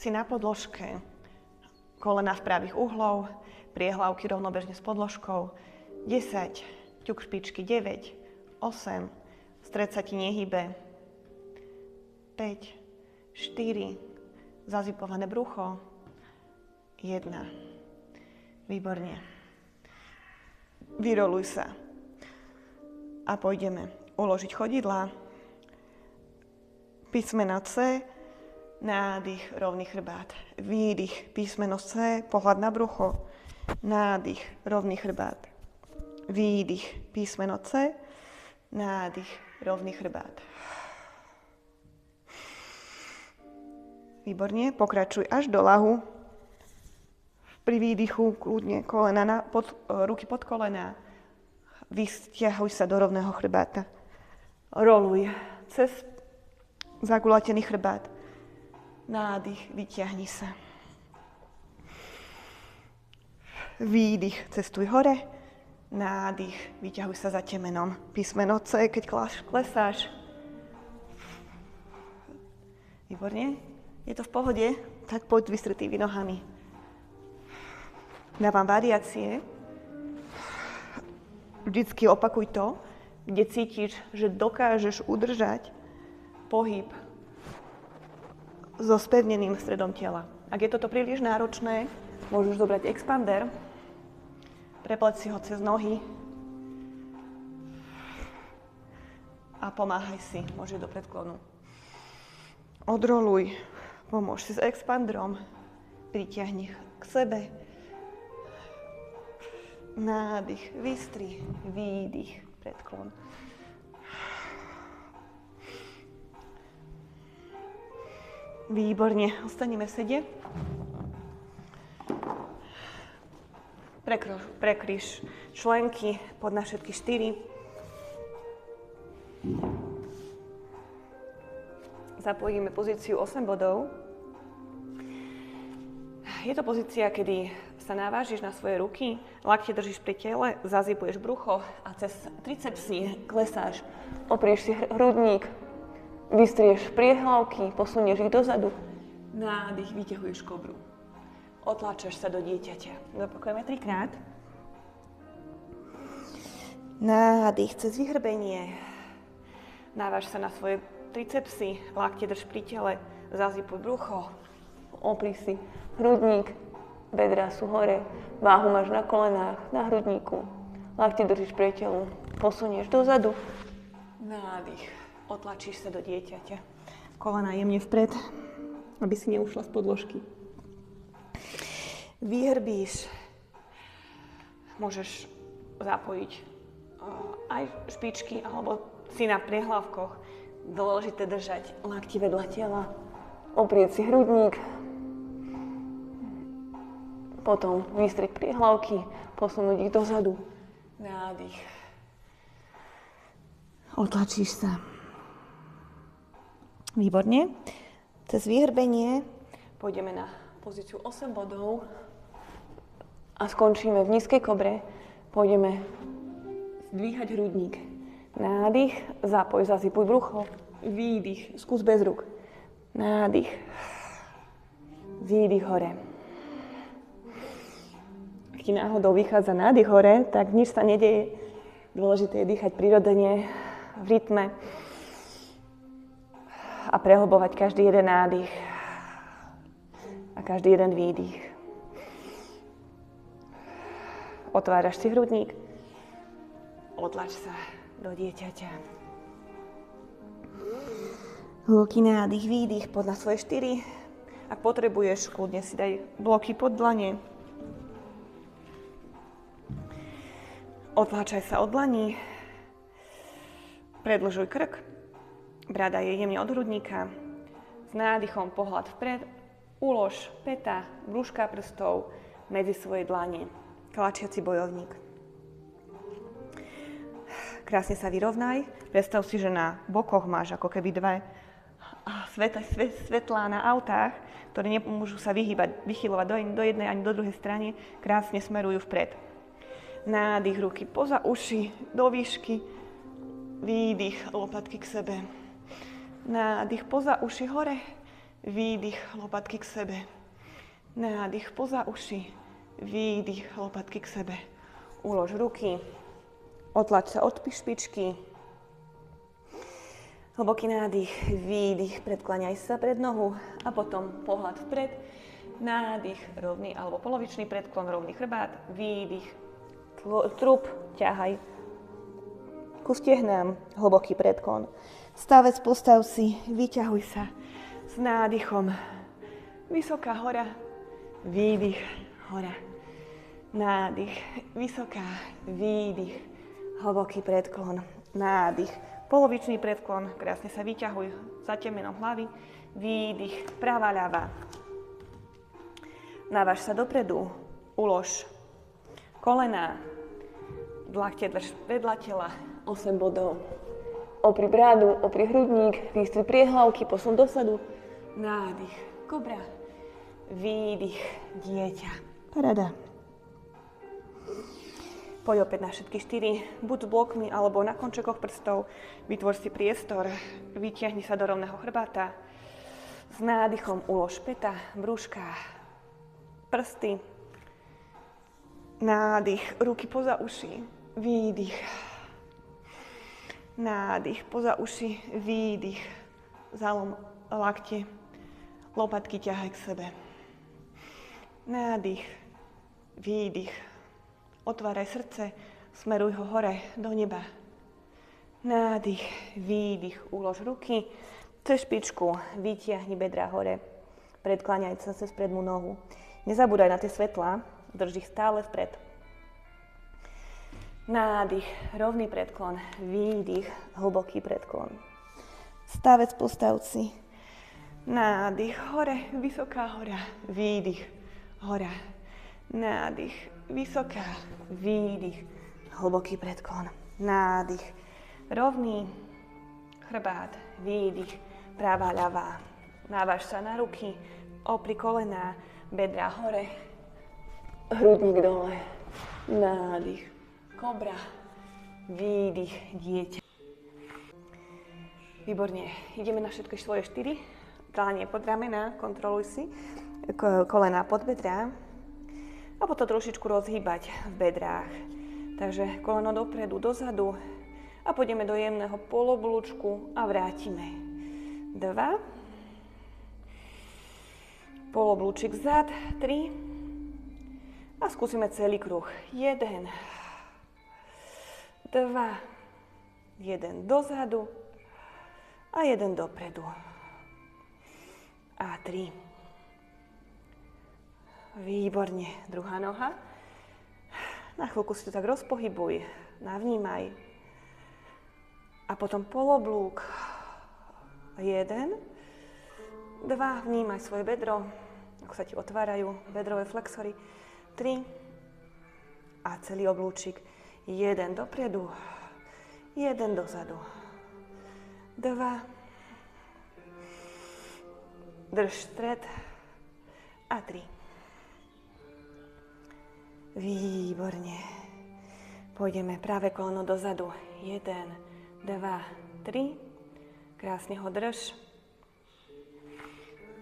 Si na podložke, kolena v pravých uhlov, priehlavky rovnobežne s podložkou. 10, ťuk špičky 9, 8, stred sa ti nehybe. 5, 4, zazipované brucho. 1. Výborne. Vyroluj sa. A pôjdeme uložiť chodidlá. Písmeno C, nádych, rovný chrbát. Výdych, písmeno C, pohľad na brucho. Nádych, rovný chrbát. Výdych, písmeno C, nádych, rovný chrbát. Výborne, pokračuj až do ľahu. Pri výdychu kľudne ruky pod kolená. Vystiahuj sa do rovného chrbáta. Roluj cez zagulatený chrbát. Nádych, vyťahni sa. Výdych, cestuj hore. Nádych, vyťahuj sa za temenom. Písmeno C, keď klesáš. Výborne. Je to v pohode? Tak poď vystretými nohami. Dávam variácie. Vždycky opakuj to, kde cítiš, že dokážeš udržať pohyb so spevneným stredom tela. Ak je toto príliš náročné, môžeš zobrať expander, prepleť si ho cez nohy a pomáhaj si, môže do predklonu. Odroluj, pomôž si s expanderom, pritiahni k sebe. Nádych, vystri, výdych, predklon. Výborne, ostaneme v sede. Prekryž členky pod na všetky 4. Zapojíme pozíciu 8 bodov. Je to pozícia, kedy sa navážiš na svoje ruky, lakte držíš pri tele, zazipuješ brucho a cez tricepsy klesáš. Oprieš si hrudník, vystrieš priehlavky, posunieš ich dozadu. Nádych, vyťahuješ kobru. Otláčaš sa do dieťaťa. Zopakujeme 3-krát. Nádych cez vyhrbenie. Naváž sa na svoje tricepsy, lakte drž pri tele, zazipuj brucho. Opri si hrudník, bedrá sú hore, váhu máš na kolenách, na hrudníku. Lakte držíš pri telu, posunieš dozadu. Nádych, otlačíš sa do dieťaťa. Kolena jemne vpred, aby si neušla z podložky. Vyhrbíš. Môžeš zapojiť aj špičky, alebo si na priehlavkoch. Dôležité držať lakti vedľa tela. Oprieť si hrudník. Potom vystriť priehlavky, posunúť ich dozadu. Nádych. Otlačíš sa. Výborne. Cez vyhrbenie pôjdeme na pozíciu 8 bodov a skončíme v nízkej kobre. Pôjdeme zdvíhať hrudník. Nádych, zapoj, zazipuj brucho. Výdych, skús bez rúk. Nádych. Výdych hore. Ak ti náhodou vychádza nádych hore, tak nič sa nedeje. Dôležité je dýchať prirodzene, v rytme a prehlbovať každý jeden nádych a každý jeden výdych. Otváraš si hrudník, otlač sa do dieťaťa. Hlboký nádych, výdych, pod na svoje 4. Ak potrebuješ, kľudne si daj bloky pod dlane. Otláčaj sa od dlaní. Predĺžuj krk. Brada je jemne od hrudníka. S nádychom pohľad vpred. Ulož päta, brúška prstov medzi svoje dlane. Klačiaci bojovník. Krásne sa vyrovnaj. Predstav si, že na bokoch máš ako keby dve svetlá na autách, ktoré nemôžu sa vychylovať do jednej ani do druhej strany. Krásne smerujú vpred. Nádych ruky poza uši, do výšky. Výdych, lopatky k sebe. Nádych poza uši hore. výdych, lopatky k sebe. Nádych poza uši, výdych, lopatky k sebe. Ulož ruky, otlač sa od špičky. Hlboký nádych, výdych, predkláňaj sa pred nohu a potom pohľad vpred. Nádych, rovný alebo polovičný predklon, rovný chrbát, výdych, trup, ťahaj ku stehnám, hlboký predklon. Stavec, postav si, vyťahuj sa s nádychom. Vysoká hora, výdych, hora. Nádych, vysoká, výdych, hlboký predklon, nádych. Polovičný predklon, krásne sa vyťahuj za temenom hlavy, výdych, pravá, ľavá. Naváž sa dopredu, ulož kolená, lakte drž vedľa tela, 8 bodov. Opri brádu, opri hrudník, výstri priehlavky, posun dosadu, nádych, kobra, výdych, dieťa. Paráda. Poď opäť na všetky 4, buď s blokmi alebo na končekoch prstov. Vytvor si priestor, vytiahni sa do rovného chrbáta. S nádychom ulož päta, brúška, prsty. Nádych, ruky poza uši, výdych. Nádych, poza uši, výdych. Zalom lakte, lopatky ťahaj k sebe. Nádych, výdych. Otváraj srdce, smeruj ho hore, do neba. Nádych, výdych, ulož ruky, cez špičku, vytiahni bedra hore, predkláňaj sa cez prednú nohu. Nezabúdaj na tie svetlá, drž ich stále vpred. Nádych, rovný predklon, výdych, hlboký predklon. Stavec, postav si. Nádych, hore, vysoká hora, výdych, hora. Nádych, vysoká, výdych, hlboký predklon, nádych, rovný chrbát, výdych, pravá, ľavá. Návaž sa na ruky, opri kolená, bedrá hore, hrudník dole, nádych, kobra, výdych, dieťa. Výborne, ideme na všetky svoje 4, dlanie pod ramena, kontroluj si, kolená pod bedrá. A potom trošičku rozhýbať v bedrách. Takže koleno dopredu, dozadu a pôjdeme do jemného poloblúčku a vrátime. 2. Poloblúčik vzad, 3. A skúsime celý kruh. 1. 2. 1 dozadu a 1 dopredu. A 3. Výborne. Druhá noha. Na chvíľku si to tak rozpohybuj, navnímaj. A potom poloblúk. 1. 2. Vnímaj svoje bedro, ako sa ti otvárajú bedrové flexory. 3. A celý oblúčik. 1 dopredu, 1 dozadu. 2. Drž stred. A 3. Výborne. Pôjdeme práve koleno dozadu. 1, 2, 3. Krásne ho drž.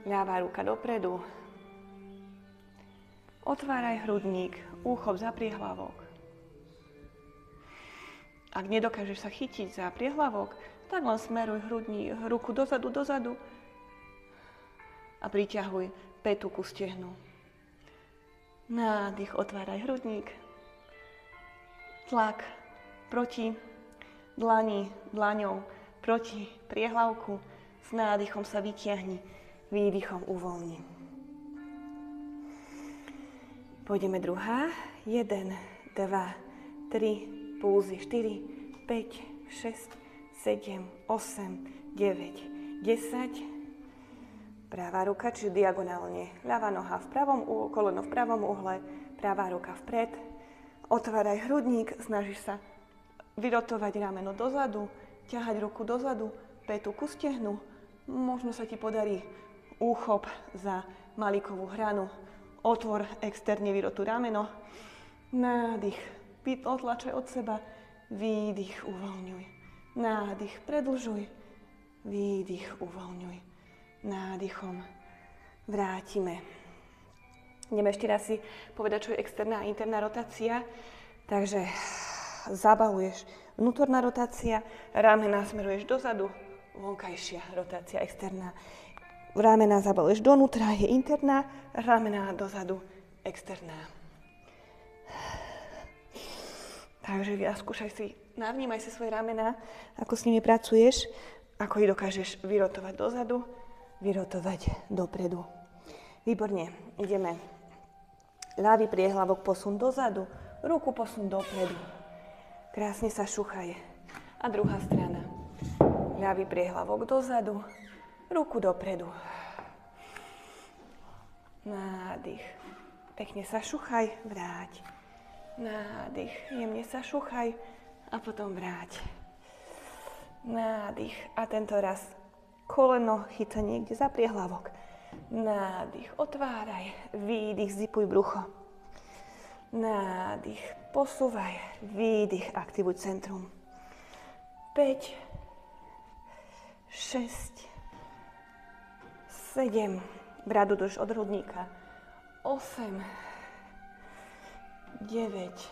Ľavá ruka dopredu. Otváraj hrudník, úchop za priehlavok. Ak nedokážeš sa chytiť za priehlavok, tak len smeruj ruku dozadu a priťahuj pätu ku stehnu. Nádych, otváraj hrudník. Tlak proti dlaňou proti priehlavku. S nádychom sa vytiahni, výdychom uvoľni. Pôjdeme druhá. 1, 2, 3, pulzy 4, 5, 6, 7, 8, 9, 10. Pravá ruka, čiže diagonálne. Ľavá noha v koleno v pravom uhle, pravá ruka vpred. Otváraj hrudník, snažíš sa vyrotovať rameno dozadu, ťahať ruku dozadu, pätu ku stehnu. Možno sa ti podarí úchop za malikovú hranu. Otvor externe, vyrotuj rameno. Nádych, otlačaj od seba. Výdych, uvoľňuj. Nádych, predlžuj. Výdych, uvoľňuj. nádychom vrátime. Ideme ešte raz si povedať, čo je externá a interná rotácia. Takže zabaluješ vnútorná rotácia, ramena smeruješ dozadu, vonkajšia rotácia externá. Ramena zabaluješ donútra, je interná, ramena dozadu, externá. Takže skúšaj si, navnímaj si svoje ramená, ako s nimi pracuješ, ako ich dokážeš vyrotovať dozadu, vyrotovať dopredu. Výborne, ideme. Ľavý priehlavok posun dozadu, ruku posun dopredu. Krásne sa šuchaj. A druhá strana. Ľavý priehlavok dozadu, ruku dopredu. Nádych. Pekne sa šuchaj, vráť. Nádych, jemne sa šuchaj a potom vráť. Nádych a tento raz koleno chyta niekde za priehlavok. Nádych, otváraj, výdych, zipuj brucho. Nádych, posúvaj, výdych, aktivuj centrum. 5, 6, 7, bradu drž od hrudníka. 8, 9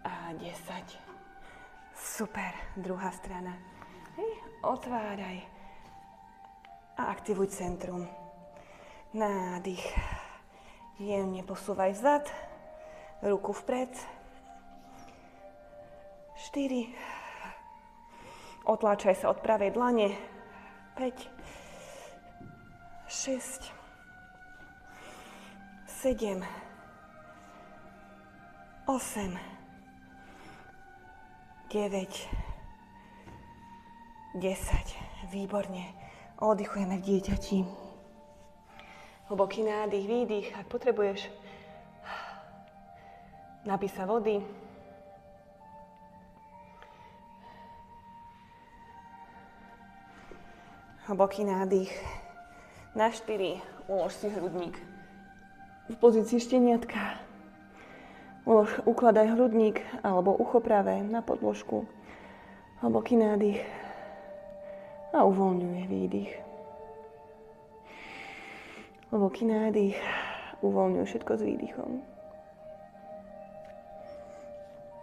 a 10. Super, druhá strana. Otváraj a aktivuj centrum. Nádych. Jemne posúvaj vzad, ruku vpred. 4. Otláčaj sa od pravej dlane. 5, 6, 7, 8, 9, 10. Výborne. Oddychujeme v dieťati. Hlboký nádych, výdych. Ak potrebuješ, napij sa vody. Hlboký nádych. Na 4 ulož si hrudník v pozícii šteniatka. Ukladaj hrudník alebo ucho pravé na podložku. Hlboký nádych a uvoľňuje výdych. Hlboký nádych, uvoľňuje všetko s výdychom.